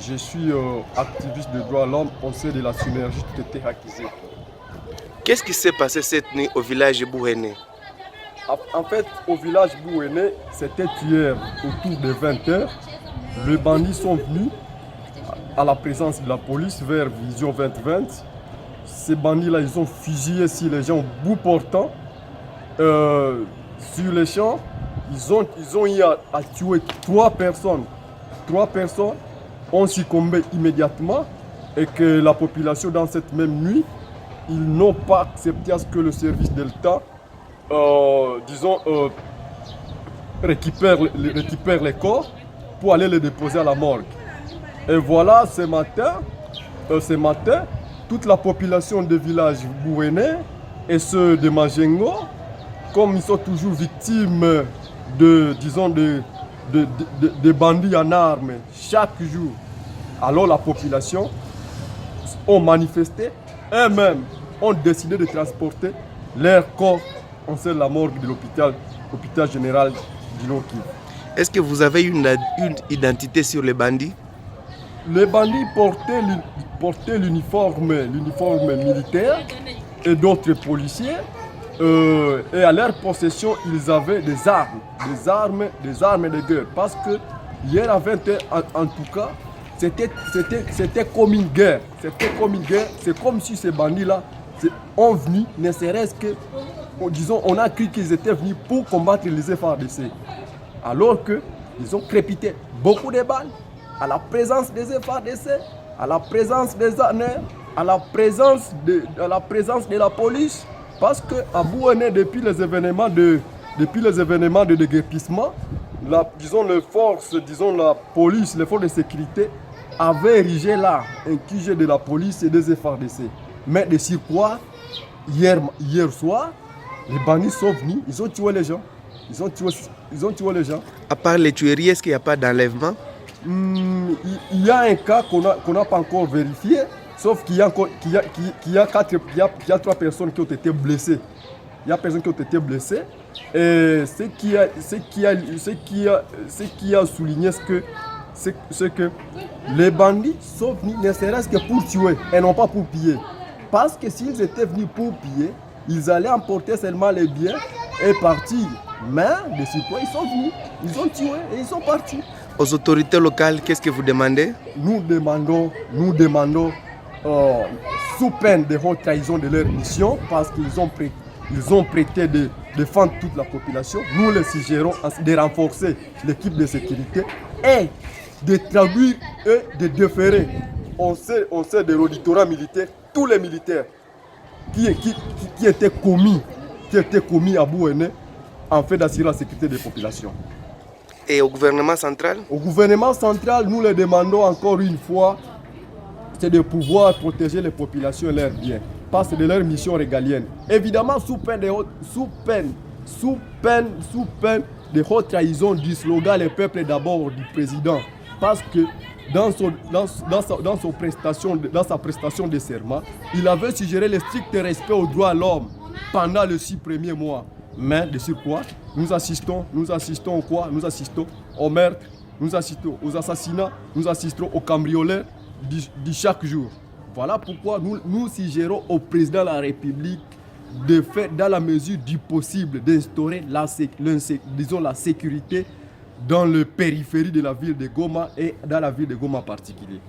Je suis activiste de droits de l'homme au sein de la synergie Tétérakizé. Qu'est-ce qui s'est passé cette nuit au village Bouhéné? En fait, au village Bouhéné, c'était hier autour de 20h. Les bandits sont venus à la présence de la police vers Vision 2020. Ces bandits-là, ils ont fusillé sur les gens bout portant. Sur les champs, ils ont eu à tuer 3 personnes. 3 personnes ont succombé immédiatement et que la population, dans cette même nuit, ils n'ont pas accepté à ce que le service Delta, récupère les corps pour aller les déposer à la morgue. Et voilà, ce matin, toute la population des villages Bouhéné et ceux de Majengo, comme ils sont toujours victimes de bandits en armes chaque jour, alors la population ont manifesté, eux-mêmes ont décidé de transporter leurs corps en sein de la morgue de l'hôpital général du Nord-Kivu. Est-ce que vous avez une identité sur les bandits? Les bandits portaient l'uniforme militaire et d'autres policiers. Et à leur possession, ils avaient des armes de guerre. Parce que hier à 20h, en tout cas, c'était comme une guerre. C'est comme si ces bandits-là ont venu, ne serait-ce que, disons, on a cru qu'ils étaient venus pour combattre les FARDC. Alors qu'ils ont crépité beaucoup de balles à la présence des FARDC, à la présence des ANR, à la présence de la police. Parce qu'à Bouhéné, depuis les événements de déguerpissement, la police, les forces de sécurité avaient érigé là un QG de la police et des FARDC. Mais de surcroît, hier soir, les bandits sont venus, ils ont tué les gens. Ils ont tué les gens. À part les tueries, est-ce qu'il n'y a pas d'enlèvement? Il y a un cas qu'on n'a pas encore vérifié. Sauf qu'il y a 3 personnes qui ont été blessées. Il y a personnes qui ont été blessées. Et ce qui a souligné, c'est que les bandits sont venus ne serait-ce que pour tuer et non pas pour piller. Parce que s'ils étaient venus pour piller, ils allaient emporter seulement les biens et partir. Mais de surcroît, ils sont venus, ils ont tué et ils sont partis. Aux autorités locales, qu'est-ce que vous demandez? Nous demandons sous peine de haute trahison de leur mission, parce qu'ils ont prêté de défendre toute la population. Nous les suggérons de renforcer l'équipe de sécurité et de traduire et de déférer. On sait de l'auditorat militaire, tous les militaires qui étaient commis à Bouhéné en fait d'assurer la sécurité des populations. Et au gouvernement central? Au gouvernement central, nous les demandons encore une fois, c'est de pouvoir protéger les populations et leurs biens, parce que c'est de leur mission régalienne. Évidemment, sous peine de haute trahison du slogan "Le peuple d'abord" du président, parce que dans sa prestation de serment, il avait suggéré le strict respect aux droits de l'homme pendant les 6 premiers mois. Mais de surcroît, nous assistons au meurtre, nous assistons aux assassinats, nous assistons aux cambrioleurs de chaque jour. Voilà pourquoi nous suggérons au président de la République de faire, dans la mesure du possible, d'instaurer la sécurité dans le périphérie de la ville de Goma et dans la ville de Goma en particulier.